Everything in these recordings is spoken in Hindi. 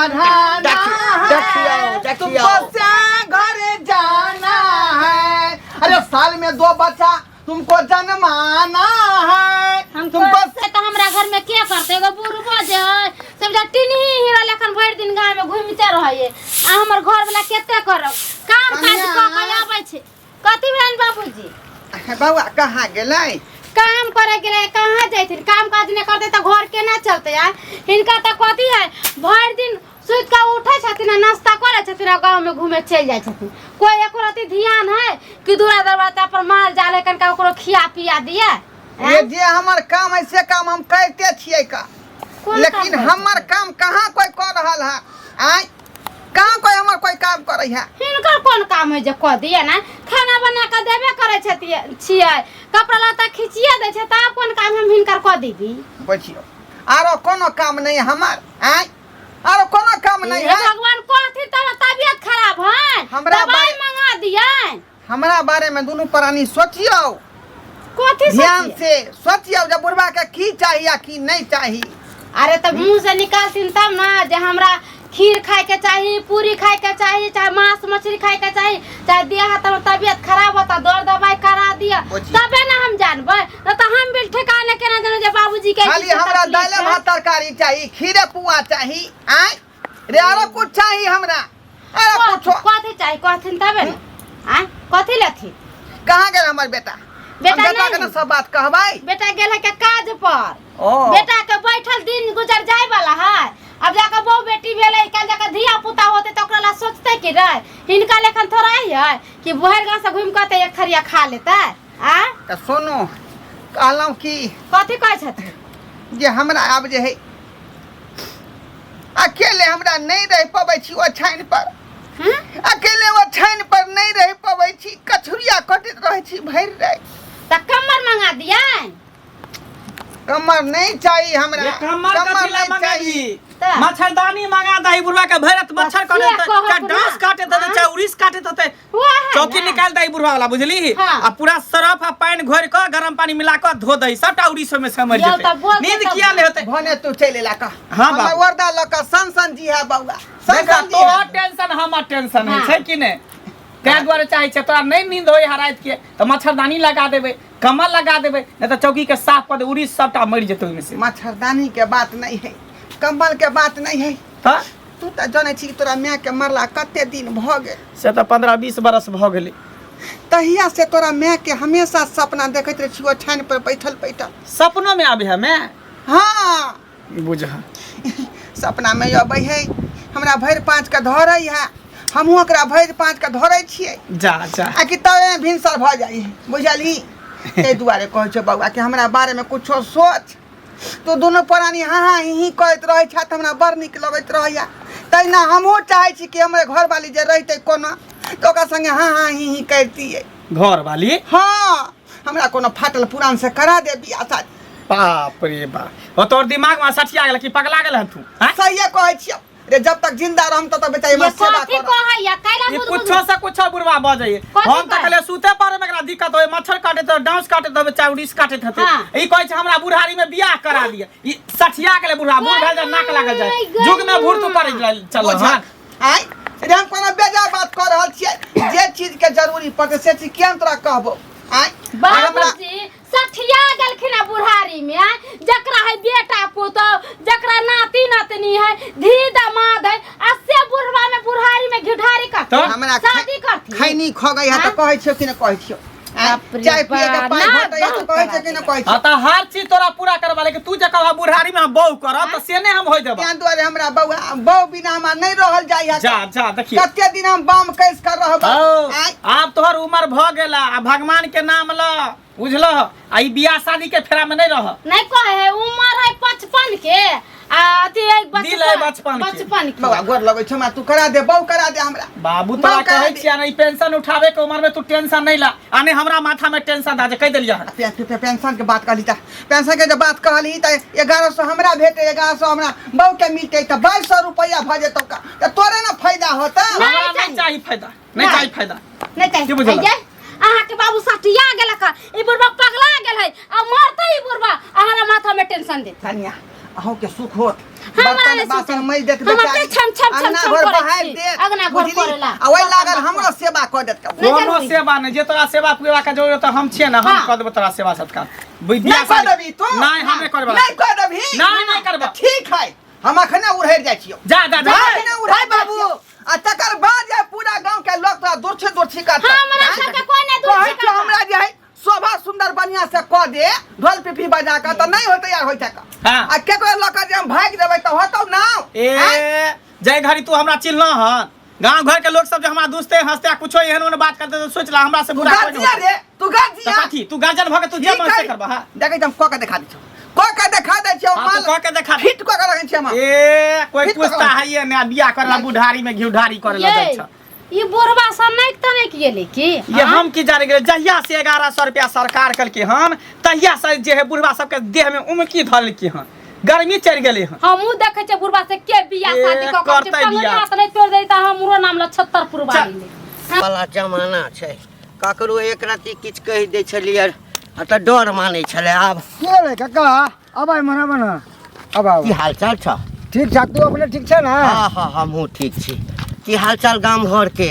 बढ़ाना है, तुमको घरे जाना है। अरे साल में 2 बच्चा तुमको जन्माना है। तुमको से तो हमरा घर में क्या करते एगो बुढ़बो जे है सब टिनी हीरा लेखन भर दिन गांव में घूमते रहिए आ हमर घर वाला केते करब काम काज क के आबै छे कथि भेल बाबूजी बउआ कहाँ गेलै काम करे गेले कहाँ जैथिन काम काज ने करते त घर केना चलते यार इनका त कथि है भर दिन सुत के उठे छथिन नाश्ता करे छथिन गांव में घूमे चल जाय छथिन कोई एको रति ध्यान है कि दूरा दरवाजा पर माल जाले कनका ओकरो खिया पिया दिए ये जे हमर काम ऐसे काम हम करते छियै का लेकिन हमर काम कहाँ कोई कर रहल है आय कहाँ कोई हमर कोई काम करे है हिनकर कौन काम है जे क दिए ना खाना बना के देबे करे छियै कपड़ा लत्ता खिचिए दे छै त अपन काम हम हिनकर क दीबी बुझियो आरो कोनो काम नहीं हमर आय आरो कोनो काम नहीं है भगवान कथि तोरा तबियत खराब है दवाई मंगा दिए हमरा बारे में दोनों प्राणी सोचियो कथि ध्यान से सोचियो जब बुढ़वा के की चाहिए या की नहीं चाहिए अरे तब मुंह से निकालतीन तब ना जे हमरा खीर खाए के चाहिए पूरी खाए के चाहिए चाहे मांस मछली खाए के चाहिए चाहे देह तबियत खराब होता दौड़ दवाई करा दिया तबे ना हम जानबे न त हम बिल ठिकाने केना जानो जे बाबूजी के खाली हमरा दाल भात तरकारी चाहिए खीर पुआ चाहिए आय रे आरो कुछ चाहिए हमरा अरे पूछो कथि चाहिए कथिन तबे ना आय कथि लेथि कहां गेल हमर बेटा बेटा के सब बात कहबै बेटा गेल है के काज पर ओ बेटा के बैठल दिन गुजर जाय वाला है अब जाकर बहु बेटी भेले कल जाकर धिया पुता होते तो ओकरा ला सोचते कि रे हिनका लेखन थोड़ा ही है कि बहर गांव से घूम के एक थरिया खा लेता आ त सुनो कहलौ कि कथि कहै छथिन जे हमरा आब जे है अकेले हमरा नहीं रह पबै छी ओ छाइन पर अकेले वो छाइन पर नहीं रह पबै छी कछुरिया कटैत रहै छी भर रे त कमर मंगा दिया कमर नहीं चाहिए हमरा कमर नहीं चाहिए मच्छरदानी मंगा दही बुढ़वा के भरत मच्छर काटे त डांस काटे त चाहे उरिस काटे त चौकी निकाल दही बुढ़वा वाला बुझली आ पूरा सरफ आ पानी घोर के गरम पानी मिला के धो दही सबटा उरिस में समझ जेते नींद किया ले होते भने तू चले ला का हां हमरा वरदा लका सन जी है बउआ सन तो टेंशन हमर टेंशन है छै कि ने तै द्वारा चाहे छै तोरा नहीं नींद होय हरात के त मच्छरदानी लगा देबे कमल लगा देबे नहीं तो चौकी के साफ कर दे उरिस सबटा मर जेते ओइ में से मच्छरदानी के बात नहीं है कमल के बात नहीं है तू त जाने छी तोरा माय के मरला कते दिन भ गेल से त 15-20 बरस भ गेलै तहिया से तोरा माय के हमेशा सपना देखैत रह छी छान पर बैठल सपनों में आबे है मैं हां बुझ सपना में आबे है हमरा भर 5 के धरै है हमहु ओकरा भर 5 के धरै छियै जा आ कि तबे भिनसर भ जाई बुझली ए दुआरे कहै छ बउआ कि हमरा बारे में कुछो सोच तो दोनों प्राणी हाँ ही कहत रहे छ त हमरा बड़ निक लगैत रहया तैना हमहु चाहे छी कि हमरे घर वाली जे रहते कोना तो ओकरा संगे हाँ ही करतिए घर वाली हां हमरा कोनो फाटल पुरान से करा दे बियाह शादी बाप रे बाप ओ तोर दिमाग में सठिया गेल कि पगला गेल तू सही कहै छी रे जब तक जिंदा रहम तब तक बेचारी मत सेवा कर कहैया कैला ये कुछो से कुछो बुढ़वा भ जाइए हम त कहले सूते पर में एकरा दिक्कत होय मच्छर काटे त डांस काटे त चाहे उड़ीस काटे हते ई कहै छै हमरा बुढ़ारी में बियाह करा दिए ई सठिया गेले बुढ़वा बूढ़ भेल जा नाक लागल जाय जुग में भूर तू पड़े चलो हां आइ रे हम कोनो बेजा बात कर रहल छियै जे चीज के जरूरी पड़े से चीज केन तोरा कहबो आइ बाबूजी सठिया गेलखिन बुढ़ारी में जकरा है बेटा पुतो जकरा नाती नातनी है धी दामाद है अस्से बुढ़वा में बुढ़ारी में घिढारी करते तो हमरा शादी करती खैनी ख गई है त कहै छियो कि न कहै छियो चाय पिए के पाई घटै त कहै छै कि न कहै छियो त हर चीज तोरा पूरा करवा ले कि तू जे कहबा बुढ़ारी में हम बहु करब त से ने हम होय देबा त्या दुआरे हमरा बौ बिना हमरा नहीं रहल जाय है जा देखिए कते दिन हम बाम कैस कर रहब आप तोहर उम्र भ गेला आ भगवान के नाम ल बुझलो आई बियाह शादी के फेरा में नहीं रह नहीं कहे है उम्र है 55 के अति एक बचपन के बाबा गोर लगै छ तू करा दे बहु करा दे हमरा बाबू तोरा कहै छिया नहीं पेंशन उठावे के उम्र में तू टेंशन नहीं ला आने हमरा माथा में टेंशन दा जे कह देलिया पेंशन के बात कहली त पेंशन के जब बात कहली त 1100 हमरा भेटे 1100 हमरा बहु के मिलते त 2200 रुपया भ जेतौ का त तोरे ना फायदा होता हमरा नहीं चाहिए फायदा नहीं चाहिए अहाँ के बाबू सटिया गेल का ई बुढ़वा पगला गेल है आ मरते ई बुढ़वा अहाँ माथा में टेंशन दे कन्या अहो के सुख होत बर्तन बासन मई देत हमर छम छम छम अंगना छम घर करे बहार छी। दे अगना घर करेला आ ओइ लागल हमरो सेवा क देत कोनो सेवा नहीं जे तोरा सेवा पूरा के जरूरत हम छिए ना हम कर देब तोरा सेवा सत्कार नहीं कर देबी तू नहीं हमें करबा नहीं कर देबी नहीं करबा ठीक है हम अखने उड़हर जाइ छियो जा जा जा अखने उड़हर बाबू आ तकर बाद जे पूरा गांव के लोग तोरा दूरछी करता हमरा सबके कोई नहीं दूर कहै छौ हमरा जे है शोभा सुंदर बढ़िया से क दे ढोल पिपी बजा के त नहीं होतै यार होइता का हां आ केकरो लक जे हम भाग देबै त होतौ ना ए जय घड़ी तू हमरा चिल्ला हन गांव घर के लोग सब जे हमरा दोस्ते हंसते कुछो एहन ओन बात करते तो सोच ला हमरा से बुरा कोई गाजिया रे तू गाजिया काठी तू गार्जन भ के तू जे मन से करबा हां देखै हम क के दिखा दै छौ क के दिखा दै छियो हां तू क के देखा फिट क के रखै छी हम ए कोई फिट पूछता है ये ना बियाह करला बुढ़ारी में घिउढारी करे ला जाय छ ये बोरबा सन नहीं त नहीं किए की ये हम की जाने गेल जहिया से 1100 रुपया सरकार कल के हम तहिया से जे है बुढ़वा सब के देह में उमकी धल के हन गर्मी चढ़ गेले हन हमहू देखे छ बुढ़बा से के बियाह शादी क के करतै बियाह। हाथ नहीं तोड़ देता हमरो नाम ल 76 पुरवारी ले वाला जमाना छै ककरो एक राति किछ कहि दै छलियै आ त डर मानै छले आब के रे काका अब आइ मना बना अब आओ की हाल चाल छ ठीक ठाक तू अपने ठीक छै ना हां हमहू ठीक छी की हाल चाल गाम घर के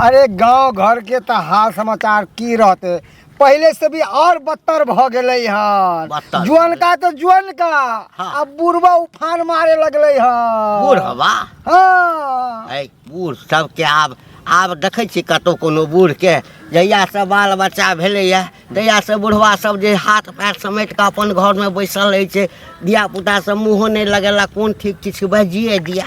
अरे गांव घर के त हाल समाचार की रहते पहले से भी और बदतर भ गेलै हन बदतर जुअन का तो जुअन का हाँ। अब बुढ़वा उफान मारे लगलै हन बूढ़ हवा हां ऐ बूढ़ सबके आब देखै छी कतौ कोनो बूढ़ के जहिया से बाल बच्चा भेलैया तहिया से बुढ़वा सब जे हाथ पैर समेट के अपन घर में बैसल रहै छै धिया पुता सब मुँहो नहीं लगेला कोन ठीक किछ बजिए दिया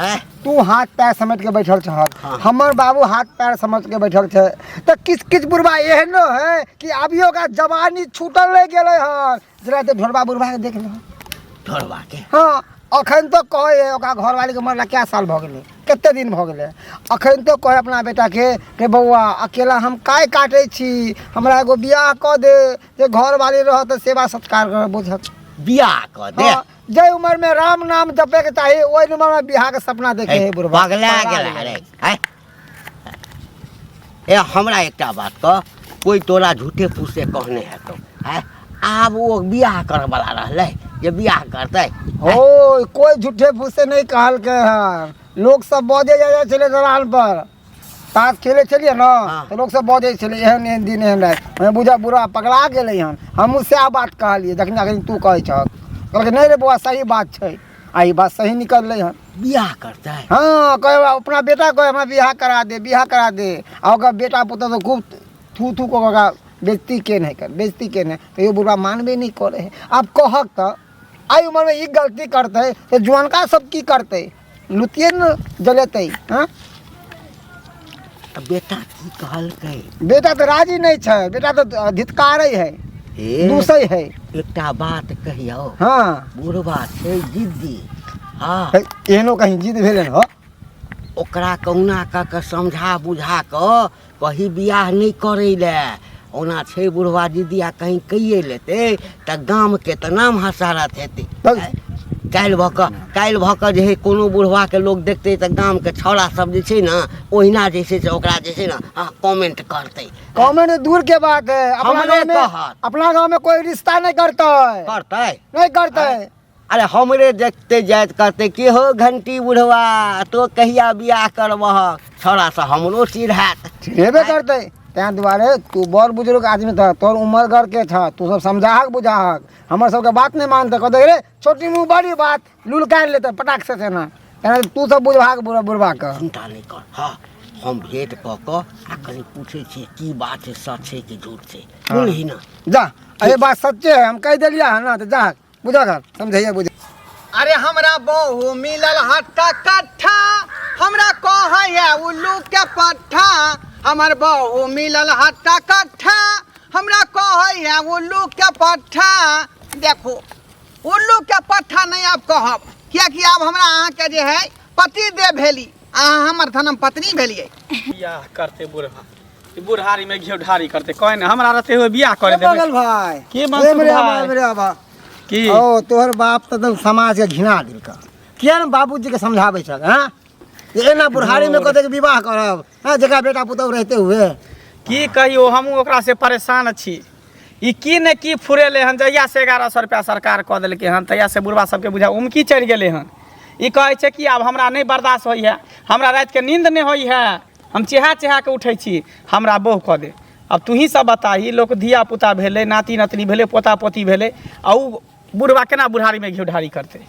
ऐ तू हाथ पैर समेट के बैठल छ हाँ। हमर बाबू हाथ पैर समेट के बैठल छै त किछ बुढ़वा एहनो है कि अभियो का जवानी छूटल नहीं गेलै हन जरा ते ढोलबा बुढ़वा के देख ल ढोलबा के हाँ अखन तो कहे ओकरा घरवाली के मरला क्या साल भ गेलै कते दिन भ गेलै अखन तो कहे अपना बेटा के बौआ अकेला हम काय काटे छी हमरा एगो बियाह क दे जे घरवाली रह त सेवा सत्कार कर बुझत बियाह क दे हाँ, जय उम्र में राम नाम जपे के चाहिए ओइ उम्र में बियाह के सपना देखे है बुढ़वा पगला गेला रे हैं ए हमरा एकटा बात क कोई तोरा झूठे फूसे कहने है तो हैं आब वो बियाह करे वाला रहले जे बियाह करतै ओ कोई झूठे फूसे नहीं कहल के हन लोग सब बजे जाय चले दलान पर ताश खेले चलिए ना हाँ। तो लोग सब बजे चले एहन एहन दिन एहन रात हमें बुझा बुढ़वा पगला गेलै हन हमहू से बात कहलिए जखन अखन तू कहै छ कहलकै नहीं रे बौआ सही बात छै आ ई बात सही निकललै हन बियाह करतै हाँ कहे अपना बेटा को हमरा बियाह करा दे आ ओकर बेटा पुता तो खूब थू थू को ओकरा बेइज्जती के नहीं कर बेइज्जती के नहीं तो ये बुढ़वा मानबे नहीं करे है अब कहक तो आई उम्र में ये गलती करते तो जुआनका सब की करते लुतिए न जलेते हाँ बेटा की कहलकै बेटा तो राजी नहीं छै बेटा तो धित्कारे है ए दूसै है एकटा बात कहियो हाँ बुढ़वा छै जिद्दी हाँ एहनो कहीं जिद भेलै हो ओकरा कहुना कऽ समझा बुझा कऽ कहीं बियाह नहीं करे ले ओना छै बुढ़वा जिद्दिया कहीं कहिए लेते तऽ गाम के तऽ नाम हसारत हेतै काल्हि भऽ कऽ जे है कोनो बुढ़वा के लोग देखते तऽ गाम के छौड़ा सब जे छै ने ओहिना जे छै से ओकरा जे छै ने कमेंट करतै कमेंट दूर के बात है अपना गाँव में कोई रिश्ता नहीं करते नहीं करते अरे हमरे देखते जाइत करते के हो घंटी बुढ़वा तो कहिया बियाह करबह छौड़ा से हमरो चिढ़ात चिढ़ेबे करते तैं दुआरे तू बड़ बुजुर्ग आदमी था तोर उम्र घर के था तू सब समझाहक बुझाहक हमर सबके बात नहीं मानते कहते रे छोटी मुँह बड़ी बात लूल काट लेते पटाख से ना तू सब बुझाहक बुढ़वा के चिंता नहीं कर हाँ हम भेंट कऽ आ कहीं पूछे छियै की बात है सच है कि झूठ छै बोलही ना जा अरे बात सच्चे है हम कह दिलिया है ना तो जा बुझा कर समझिए बुझ अरे हमरा बहु मिलल हट्टा कट्ठा हमरा कहैया उल्लू के पट्ठा हमर बहु मिलल हट्टा कट्ठा हमरा कहैया उल्लू के पट्ठा देखो उल्लू के पट्ठा नहीं आब कहब कियाकि आब हमरा अहाँ के जे है पति दे भेली अहाँ हमर धर्म पत्नी भेलिए बियाह करते बुढ़वा बुढ़ारी में घिउढारी करते कहे ना हमरा रहते हुए बियाह करे देबे बगल भाई के मनसुख भाई मेरे बाबा की ओ तोहर बाप तो समाज के घिना दिल का किया न बाबूजी के समझाबै छ हां ये ना बुढ़ारी में कहते विवाह करब हां जकरा बेटा पुतौ रहते हुए की कहियो हमहू ओकरा से परेशान छी ई की ने की फुरेले हन जहिया से 1100 रुपया सरकार कऽ देलकै हन तहिया से बुढ़वा सबके बुझा उमकी चढ़ि गेलै हन। ई कहै छै कि आब हमरा नहीं बर्दाश्त होई है, हमरा रात के नींद नहीं होई है, हम चेहा चेहा के उठै छी, हमरा बोह कऽ दे। अब तू ही सब बता, ई लोग धिया पुता भेले, नाती नतनी भेले, पोता पोती भेले, आ उ बुढ़वा केना बुढ़ारी में घी ढारी करते।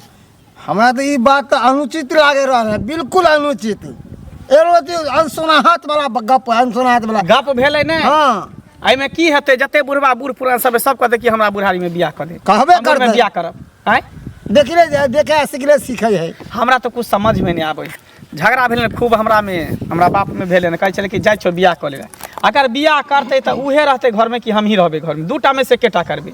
हमरा तो ये बात तो अनुचित लागे रहा है, बिल्कुल अनुचित। अनसुनाहत वाला गप, अनसुनाहत वाला गप भेलै ने। हाँ एहि में की हेतै, जते बुढ़वा बूढ़ पुरान सब कहते कि हमरा बुढ़ारी में बियाह कर दे, कहबे हमरो में करतै। बियाह करब। आँय देखले देखे सीखले सीखे है। हमरा तो कुछ समझ में नहीं आबै। झगड़ा भेल खूब हमरा में, हमरा बाप में भेले ने, कहै छलै कि जाइ छो बियाह कऽ ले। अगर बियाह करतै तऽ उहे रहतै घर में कि हम ही रहबै घर में, दूटा में से केटा करबै।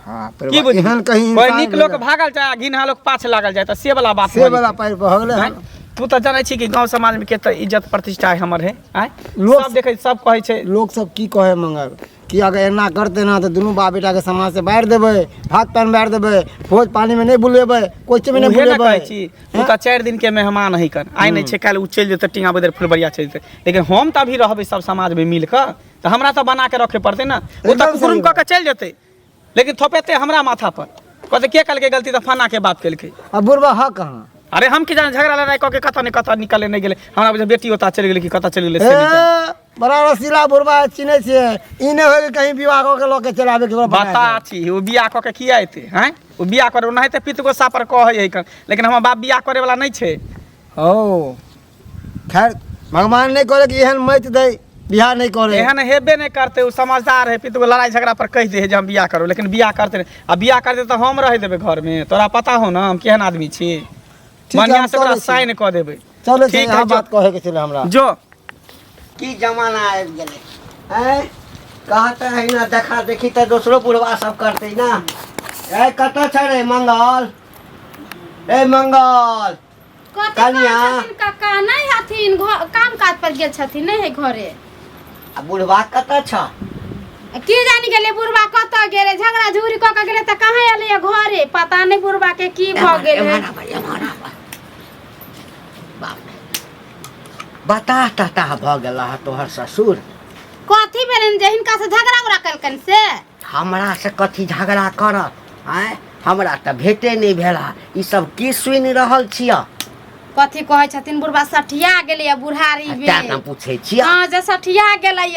हाँ की बुझी, कहीं कोई नीक लोग भागल जाए, घिनहा लोग पाछ लागल जाए, तऽ से वाला बात से वाला पैर पर हो गेलै। आँय? तू तो जानै छी कि गांव समाज में केते इज्जत प्रतिष्ठा है हमर है। आँय लोग सब देखै, सब कहै छै लोग सब की कहे मंगल कि अगर एना करते ना तो दुनू बाप बेटा के समाज से बाहर देबै, भात पान बाहर देबै, भोज पानी में नहीं बुलेबै, कोई चीज में नहीं उहे ना बुलेबै। कहै छी, तू तऽ 4 दिन के मेहमान ही कर, आइ नहीं छै काल्हि उ चलि जेतै टिंगा बदर फुलबरिया चलि जेतै, लेकिन हम तऽ अभी रहबै सब समाज में मिल कऽ, तऽ हमरा तऽ बना के रखे पड़तै ना। ओ तऽ कुकुरुम कऽ के चलि जेतै, लेकिन थोपेतै हमरा माथा पर, कहते के कल के गलती तऽ फना के बाप केलकै। अब बुढ़वा है कहाँ? अरे हम की जाने, झगड़ा लड़ाई कऽ के कतऽ निकले नहीं गेले, हमरा बुझे बेटी ओता चलि गेले कि कतऽ चलि गेले से नहीं जाने। बड़ा रसीला बुढ़वा चिन्है छियै, ई नहीं हो कहीं विवाह कऽ के लऽ के चलाबे के बता छी ओ बियाह कऽ के किया एतै। हैं ओ बियाह करे ओनाहिते पित गोसा पर कहै है, लेकिन हमर बाप बियाह करे वाला नहीं छै। ओ खैर भगवान नहीं करे कि एहन मत दे बियाह नहीं करे। एहन हेबे नहीं करते, वो समझदार है, पित गो लड़ाई झगड़ा पर कह दे है जे हम बियाह करो, लेकिन बियाह करते नहीं। अब बियाह करते तो हम रह देबे घर में, तोरा पता हो ना हम केहन आदमी छी। बढ़िया से ओकरा साइन कऽ देबै। चलो ठीक यहाँ है, बात कहे के चले हमरा जो की जमाना आबि गेलै हैं, कहते है ना देखा देखी तो दूसरो बुढ़वा सब करते ना। ए कतऽ छै रे मंगल, ए मंगल कनिया। काका नहीं हथिन, काम काज पर गेल छथिन, नहीं है घरे। आ बुढ़वा कतऽ छ? की जानी गेले बुढ़वा कतऽ गेले, झगड़ा झूरी कऽ के गेले तऽ कहाँ एलै घरे, पता नहीं बुढ़वा के की भऽ गेल है। बता तता भऽ गेल तोहर ससुर। कथी भेलन जे हिनका से झगड़ा उगड़ा कलकन से? हमरा से कथी झगड़ा करत? आँय हमरा तऽ भेटे नहीं भेला, ई सब की सुनि रहल छियै? कथी कहै छथिन बुढ़वा सठिया गेलै बुढ़ारी में। तेँ तऽ पूछै छियै। हाँ जे सठिया गेलै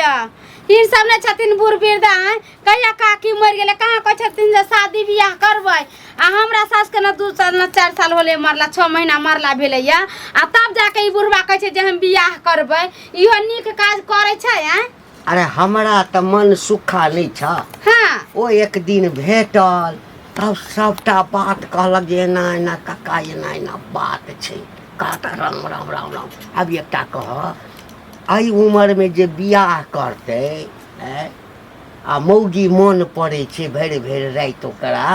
इन सब ने छथिन बूढ़ वृद्धा, कहिया काकी मर गेले, कहाँ कहै छथिन जे शादी बियाह करबै, आ हमरा सास के न 2 साल न 4 साल होले मरला, 6 महीना मरला भेलै आ तब जाके ई बुढ़वा कहै छै जे हम बियाह करबै। इहो नीक काज करै छै। अरे हमरा तऽ मन सुखा नहीं छ। हाँ ओ एक दिन भेटल तब सबटा बात कहलक जे एना एना काका एना एना बात छै। कहता राम राम राम राम। अब एकटा कह, एहि उम्र में जे बियाह करते आ मौगी मन पड़े छै भरि भरि राति ओकरा,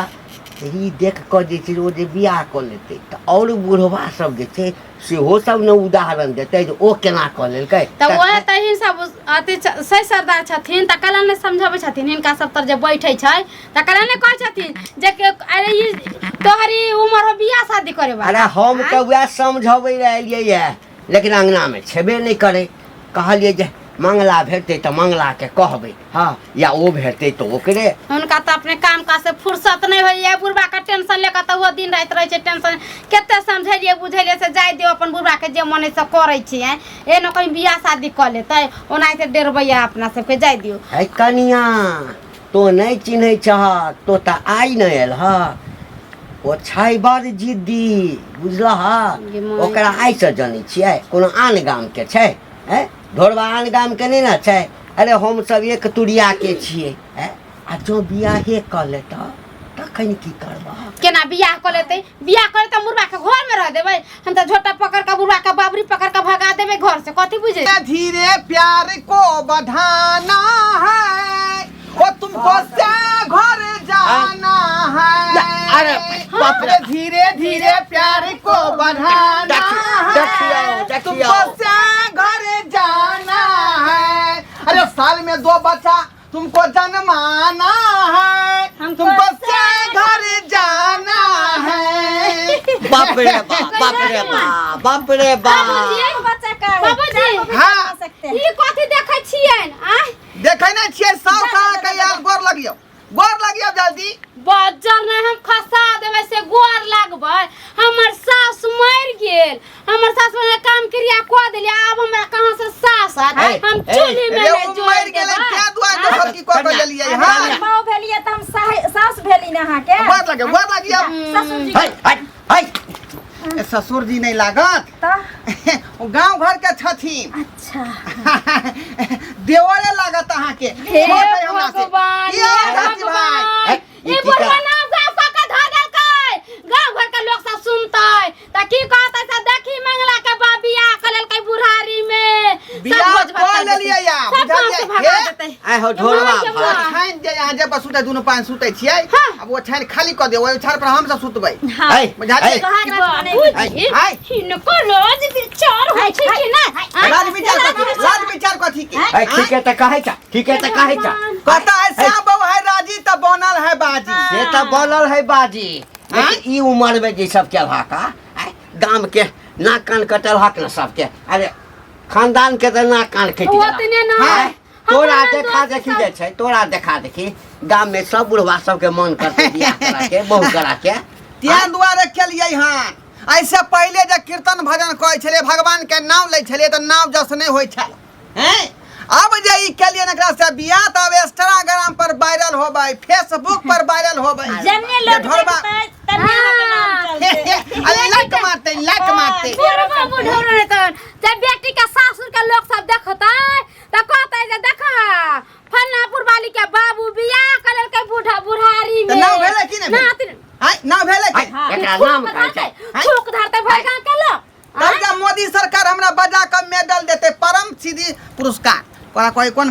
ई देख कऽ जे छै ओ जे बियाह कऽ लेतै तऽ और बुढ़वा सब जे छै सेहो सब ने उदाहरण देतै जे ओ केना कऽ लेलकै। तऽ ओहे तऽ हिन सब अति सही सरदार छथिन, तऽ कलन ने समझाबै छथिन हिनका सब तर जे बैठे छै, तऽ कलन ने कहै छथिन जे अरे ई तोहरी उम्र हो बियाह शादी करे वाला। अरे हम तऽ वएह समझबै रह एलियै ये, लेकिन अंगना में छेबे नहीं करे। कहलिए जे मंगला भेटते तो मंगला के कहबै, हाँ या ओ भेटते तो ओकरे। उनका तो अपने काम काज से फुर्सत नहीं होइए, बुढ़वा का टेंशन लेकर तो वो दिन रात रहे टेंशन। केते समझेलिए बुझेलिए से जाय दियो अपन बुढ़वा के जे मन से करे छिए, ए न कहीं बियाह शादी कर लेते ओनाइते डेरबैया अपना सबके जाय दियो। है कनिया तो नहीं चिन्है छह, तो त आई नहीं एल ह, ओ छै बड़ जिद्दी बुझलह। ओकरा आई से जानै छियै, कोनो आन गाम के छै, ढोरबा आन गाम के नहीं ना छै। अरे हम सब एक तुरिया के छियै, आ जो बियाहे कर लेता तखन की करबा? केना बियाह कर लेते? बियाह करे त बुढ़वा के घर में रह देबै, हम त झोटा पकड़ के बुढ़वा के बाबरी पकड़ के भगा देबै घर से। कथी बुझे? धीरे प्यार को बढ़ाना है, वो तुमको से घर जाना है। अरे बाप रे, धीरे धीरे प्यार को बढ़ाना है, तुमको से घर जाना है। अरे साल में 2 बच्चा तुमको जन्माना है, तुमको से घर जाना है। बाप रे बाप, बाप रे बाप, बाप रे बाप। बाबूजी हाँ ई कथी देखै छियन? आ देखै नै छियै साउ साल के यार गोर लगियो, गोर लगी अब जल्दी। बजर नहीं हम खसा देवे से गोर लागबै। हमर सास मर गेल, हमर सास में काम क्रिया को देली, अब हमरा कहां से सास आत? हम चूल्ही में रे जोड़ मर गेले क्या दुआ के सब की को देलिए। हां माँ भेलिए त हम सास भेली न अहाँ के। गोर लगी अब। ससुर जी ए, ससुर जी नहीं लागत त ओ गांव घर के छथिन। अच्छा देवरे लागत अहाँ के। हे छोट है हमरा से। भगवान, किया हे जाती भाई? भगवान। ई बुढ़वा नाम गांव का धर देलकै, गांव घर के लोग सब सुनतै त की कहतै से देखी मंगला के बा बियाह करल के बुढ़ारी में बियाह कर लेलिए या बुझलिए। आइ हो ढोलवा छान दे यहाँ जे सुते दुनु पान सुते छियै। अब वो छान खाली क दे, ओइ छान पर हम सब सुतबै। बुझाली हाय हिनको रोज विचार होइ छै कि नै? राज विचार कथी के? ठीक है त कहै छ, ठीक है त कहै छ। कहता है श्याम बाबू है राजी त बनल है बाजी। से त बोलल है बाजी, लेकिन ई उम्र में जे सब के भाका गांव के नाक कान कटल हक न सबके। अरे खानदान के त नाक कान कटि गेल। ओतने ना तोरा देखा देखी जे छै, तोरा देखा देखी गांव में सब बुढ़वा सब के मन करते बियाह करा के बहू करा के। त्यां दुआरे केलियै हां। ऐसे पहले जे कीर्तन भजन कहै छले, भगवान के नाम लै छले त नाम जस नहीं होइ छल। हैं अब जे ई केलियै एकरा से बियाह त अब इंस्टाग्राम पर वायरल होबै, फेसबुक पर वायरल होबै। जन्ने लोग देखतै तन्ने के नाम चलतै। अरे लाइक मारते बुढ़वा बुढ़ौर ने त जब बेटी के सासुर के लोग सब देखतै त कहतै जे देखा फलनापुर वाली के बाबू बियाह करल के बूढ़ा बुढ़ारी में। त नाम भेलै कि नहीं? हां नाम भेलै कि? एकरा नाम कहै छै। थूक धरते भगा के लो। तब जा मोदी सरकार हमरा बजा के मेडल देते, परम सिद्धि पुरस्कार। कौन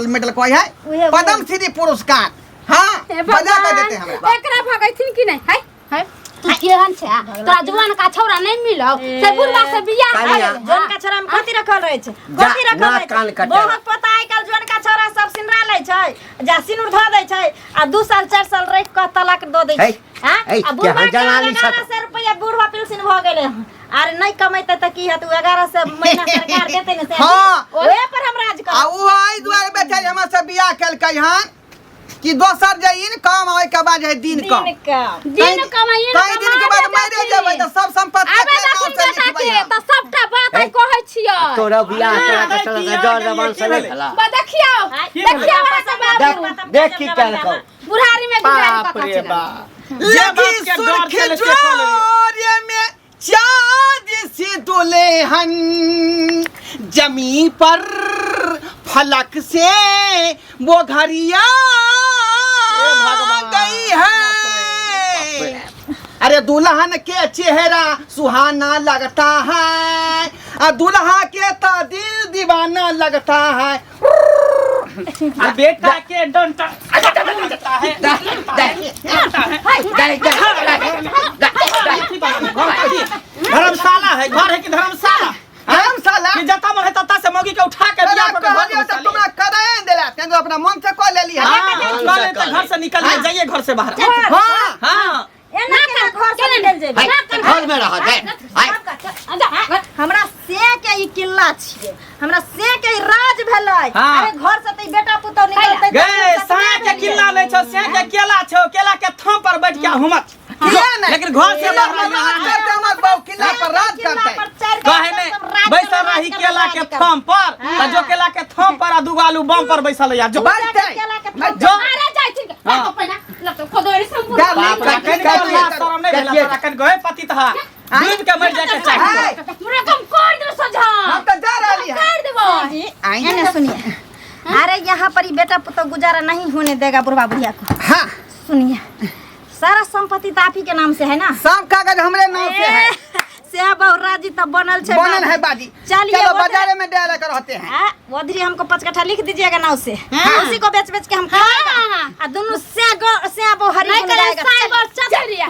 मेडल कोई है? पद्म श्री पुरस्कार। हाँ बजा के देते हमरा। एकरा भगैथिन कि नहीं? है है तू केहन छै? तोरा जवान का छौरा नहीं मिलौ से बुढ़वा से बियाह कर। जोन का छोरा में कथी रखल रहे छै? कथी रखल रहे छै? बहुत पता है कल जोन का छोरा सब सिनरा लै छै, जा सिनुर ध दै छै आ 2 साल 4 साल रह के तलाक द दै छै। हां आ बुढ़वा के 1100 रुपया बुढ़वा पेंशन भ गेले। अरे नहीं कमाइते त की हतु 1100 महीना सरकार देते न से। हां ओए पर हम राज कर। आ उ आई दुआरे बेचारी हमरा से बियाह केलकै हन कि दोसर जे इनकम होय के बाद है दिन कम। दिन कमाई कई दिन के बाद मरे जेबै त सब संपत्ति आबे नाम से लिखबै त सबटा बात आई कहै छियै। तोरा बियाह करा के चल जा जर जवान से नहीं खला। बा देखियो वाला सब बाबू देख की कहल को बुढ़ारी में बिगाड़ी बाप रे कथा बाप। जे बाप के डर चले से जोरिया में चाँद से दुल्हन जमी पर फलक से वो घड़िया गई है। अरे दुल्हन के चेहरा सुहाना लगता है, दुल्हा के तो दिल दीवाना लगता है। बेटा के डंटा है। धर्मशाला है, घर है कि धर्मशाला? धर्मशाला कि जता मन है तता से मौगी के उठा के बियाह कर घर तो तुमरा करे देला तें अपना मन से कह लेली है। हां घर से निकल जाइए, घर से बाहर। हां हां एना कर घर से निकल जेबे। घर में रह दे। हमरा से के ई किल्ला छिए, हमरा से के राज भेलै। अरे घर से त बेटा पुतौ निकलतै गे साया के किल्ला नहीं छौ, से के केला छौ, केला के थम पर बैठ के हुमत। लेकिन घर से हमर बाऊ किला पर राज करते कहे ने बैसल रही केला के थम पर, त जो केला के थम पर आ दू आलू बम पर बैसल या जो बैठते जो अरे जाइ छी तो पहिना ल तो खोदोरी संपूर्ण बाप रे शरम नहीं भेला तोरा कन गए पति तहा डूब के मर जाए के चाहिए। पूरा कम कर दो सजा हम तो जा रही है। कर देबो। एने सुनिए, अरे यहाँ पर ही बेटा पुतौ गुजारा नहीं होने देगा बुढ़वा बुढ़िया को। हाँ सुनिए, सारा संपत्ति तो आप ही के नाम से है ना? सब कागज हमरे नाम से है। से बहुराजी तो बनल छै, बनल है बाजी। चलिए चलो बाजार में डाल कर रहते हैं। वधरी हमको 5 कट्ठा लिख दीजिएगा नाव से, उसी को बेच बेच के हम खाएगा। दोनों से बहु हरी नहीं करे साइबर चतरिया